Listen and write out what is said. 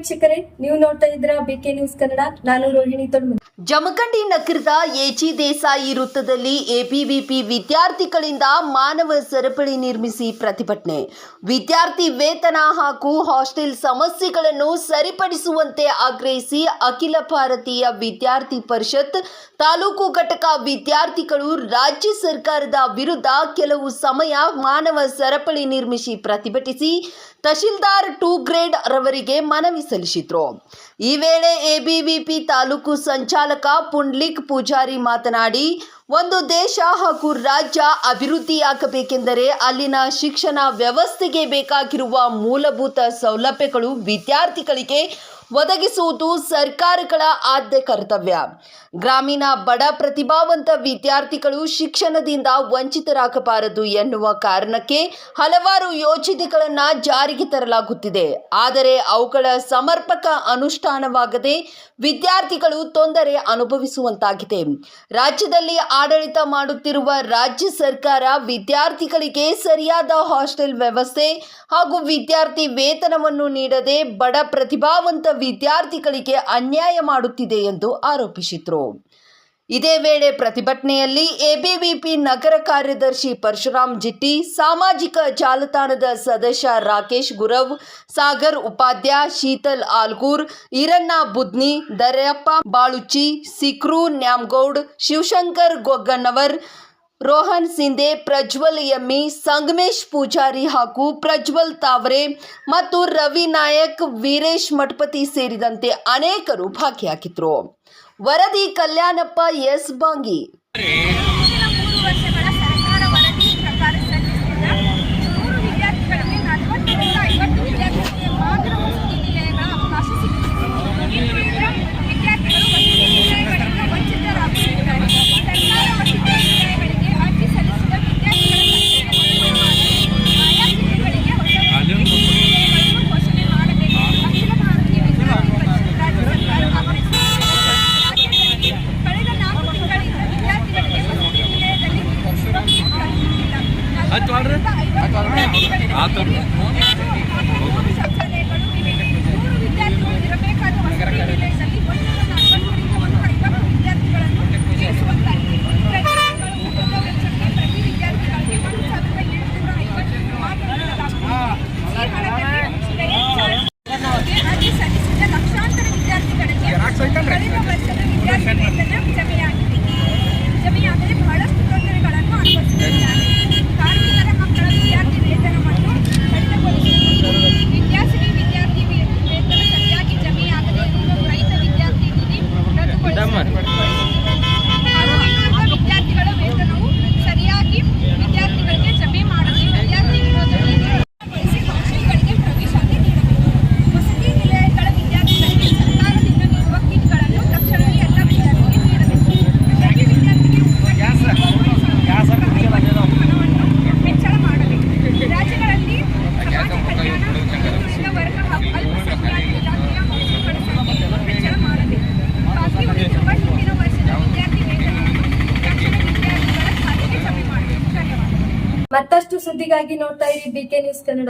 ವೀಕ್ಷಕರೇ, ನೀವು ನೋಡ್ತಾ ಇದ್ದೀರಾ ಬಿಕೆ ನ್ಯೂಸ್ ಕನ್ನಡ. ನಾನು ರೋಹಿಣಿ ತೊಡ್ಮನಿ. ಜಮಖಂಡಿ ನಗರದ ಎಚಿ ದೇಸಾಯಿ ವೃತ್ತದಲ್ಲಿ ಎಬಿವಿಪಿ ವಿದ್ಯಾರ್ಥಿಗಳಿಂದ ಮಾನವ ಸರಪಳಿ ನಿರ್ಮಿಸಿ ಪ್ರತಿಭಟನೆ. ವಿದ್ಯಾರ್ಥಿ ವೇತನ ಹಾಗೂ ಹಾಸ್ಟೆಲ್ ಸಮಸ್ಯೆಗಳನ್ನು ಸರಿಪಡಿಸುವಂತೆ ಆಗ್ರಹಿಸಿ ಅಖಿಲ ಭಾರತೀಯ ವಿದ್ಯಾರ್ಥಿ ಪರಿಷತ್ ತಾಲೂಕು ಘಟಕ ವಿದ್ಯಾರ್ಥಿಗಳು ರಾಜ್ಯ ಸರ್ಕಾರದ ವಿರುದ್ಧ ಕೆಲವು ಸಮಯ ಮಾನವ ಸರಪಳಿ ನಿರ್ಮಿಸಿ ಪ್ರತಿಭಟಿಸಿ ತಹಶೀಲ್ದಾರ್ 2 ಗ್ರೇಡ್ ರವರಿಗೆ ಮನವಿ ಸಲ್ಲಿಸಿದರು. ಈ ವೇಳೆ ಎಬಿವಿಪಿ ತಾಲೂಕು ಸಂಚಾಲಕ ಪುಂಡ್ಲಿಕ್ ಪೂಜಾರಿ ಮಾತನಾಡಿ, ಒಂದು ದೇಶ ಹಾಗೂ ರಾಜ್ಯ ಅಭಿವೃದ್ಧಿಯಾಗಬೇಕೆಂದರೆ ಅಲ್ಲಿನ ಶಿಕ್ಷಣ ವ್ಯವಸ್ಥೆಗೆ ಬೇಕಾಗಿರುವ ಮೂಲಭೂತ ಸೌಲಭ್ಯಗಳು ವಿದ್ಯಾರ್ಥಿಗಳಿಗೆ ಒದಗಿಸುವುದು ಸರ್ಕಾರಗಳ ಆದ್ಯ ಕರ್ತವ್ಯ. ಗ್ರಾಮೀಣ ಬಡ ಪ್ರತಿಭಾವಂತ ವಿದ್ಯಾರ್ಥಿಗಳು ಶಿಕ್ಷಣದಿಂದ ವಂಚಿತರಾಗಬಾರದು ಎನ್ನುವ ಕಾರಣಕ್ಕೆ ಹಲವಾರು ಯೋಜನೆಗಳನ್ನು ಜಾರಿಗೆ ತರಲಾಗುತ್ತಿದೆ. ಆದರೆ ಅವುಗಳ ಸಮರ್ಪಕ ಅನುಷ್ಠಾನವಾಗದೆ ವಿದ್ಯಾರ್ಥಿಗಳು ತೊಂದರೆ ಅನುಭವಿಸುವಂತಾಗಿದೆ. ರಾಜ್ಯದಲ್ಲಿ ಆಡಳಿತ ಮಾಡುತ್ತಿರುವ ರಾಜ್ಯ ಸರ್ಕಾರ ವಿದ್ಯಾರ್ಥಿಗಳಿಗೆ ಸರಿಯಾದ ಹಾಸ್ಟೆಲ್ ವ್ಯವಸ್ಥೆ ಹಾಗೂ ವಿದ್ಯಾರ್ಥಿ ವೇತನವನ್ನು ನೀಡದೆ ಬಡ ಪ್ರತಿಭಾವಂತ ವಿದ್ಯಾರ್ಥಿಗಳಿಗೆ ಅನ್ಯಾಯ ಮಾಡುತ್ತಿದೆ ಎಂದು ಆರೋಪಿಸಿದರು. ಇದೇ ವೇಳೆ ಪ್ರತಿಭಟನೆಯಲ್ಲಿ ಎಬಿವಿಪಿ ನಗರ ಕಾರ್ಯದರ್ಶಿ ಪರಶುರಾಮ್ ಜಿಟ್ಟಿ, ಸಾಮಾಜಿಕ ಜಾಲತಾಣದ ಸದಸ್ಯ ರಾಕೇಶ್ ಗುರವ್, ಸಾಗರ್ ಉಪಾಧ್ಯಾಯ, ಶೀತಲ್ ಆಲ್ಗೂರ್, ಈರಣ್ಣ ಬುದ್ನಿ, ದರ್ಯಪ್ಪ ಬಾಳುಚಿ, ಸಿಕ್ರು ನ್ಯಾಮಗೌಡ್, ಶಿವಶಂಕರ್ ಗೊಗ್ಗನ್ನವರ್, ರೋಹನ್ ಸಿಂಧೆ, ಪ್ರಜ್ವಲ್ ಎಮ್ಮಿ, ಸಂಗಮೇಶ್ ಪೂಜಾರಿ ಹಾಗೂ ಪ್ರಜ್ವಲ್ ತಾವರೆ ಮತ್ತು ರವಿ ನಾಯಕ್, ವೀರೇಶ್ ಮಠಪತಿ ಸೇರಿದಂತೆ ಅನೇಕರು ಭಾಗಿಯಾಗಿದ್ದರು. ವರದಿ ಕಲ್ಯಾಣಪ್ಪ ಎಸ್ ಬಾಂಗಿ. ಜಮೆಯಾಗದೆ ಬಹಳಷ್ಟು ತೊಂದರೆಗಳನ್ನು ಅನುಭವಿಸುತ್ತಿದ್ದಾರೆ. ಕಾರ್ಮಿಕರ ಮಕ್ಕಳ ವಿದ್ಯಾರ್ಥಿ ವೇತನವನ್ನು ಕಡಿತಗೊಳಿಸುವುದು, ವಿದ್ಯಾರ್ಥಿ ವೇತನ ಸರಿಯಾಗಿ ಜಮೆಯಾಗದೆ ಇರುವ ರೈತ ವಿದ್ಯಾರ್ಥಿ ನಿಧಿ ರದ್ದುಗೊಳಿಸುವುದು ಹಾಗೂ ಇನ್ನುಳಿದ ವಿದ್ಯಾರ್ಥಿಗಳ ವೇತನವು ಸರಿಯಾಗಿ ವಿದ್ಯಾರ್ಥಿಗಳಿಗೆ ಜಮೆ ಮಾಡದೆ ವಿದ್ಯಾರ್ಥಿ ವಿರೋಧ ಕೌಶಲ್ಯಗಳಿಗೆ ಪ್ರವೇಶಾತಿ ನೀಡಬೇಕು. ವಸತಿ ನಿಲಯಗಳ ವಿದ್ಯಾರ್ಥಿಗಳಿಗೆ ಸರ್ಕಾರದಿಂದ ನೀಡುವ ಕಿಟ್ಗಳನ್ನು ತಕ್ಷಣವೇ ಎಲ್ಲ ವಿದ್ಯಾರ್ಥಿಗಳಿಗೆ ನೀಡಬೇಕು. ಪ್ರತಿ ವಿದ್ಯಾರ್ಥಿಗೆ ಹೆಚ್ಚಳ ಮಾಡಬೇಕು. ರಾಜ್ಯಗಳಲ್ಲಿ ಸಮಾಜ ಕಲ್ಯಾಣ, ಹಿಂದುಳಿದ ವರ್ಗ ಹಾಗೂ ಅಲ್ಪಸಂಖ್ಯಾತ ಇಲಾಖೆಯ ಮೌಲ್ಯಗಳ ಸಂಖ್ಯೆಯನ್ನು ಹೆಚ್ಚಳ ಮಾಡಬೇಕು. ಬಾಕಿ ಉಳಿದಿರುವ ಹಿಂದಿನ ವರ್ಷದ ವಿದ್ಯಾರ್ಥಿ ವೇತನವನ್ನು ತಕ್ಷಣ ವಿದ್ಯಾರ್ಥಿಗಳ ಖಾತೆಗೆ ಜಮೆ ಮಾಡಬೇಕು. ಧನ್ಯವಾದ. ಮತ್ತಷ್ಟು ಸುದ್ದಿಗಾಗಿ ನೋಡ್ತಾ ಇರಿ ಬಿಕೆ ನ್ಯೂಸ್ ಕನ್ನಡ.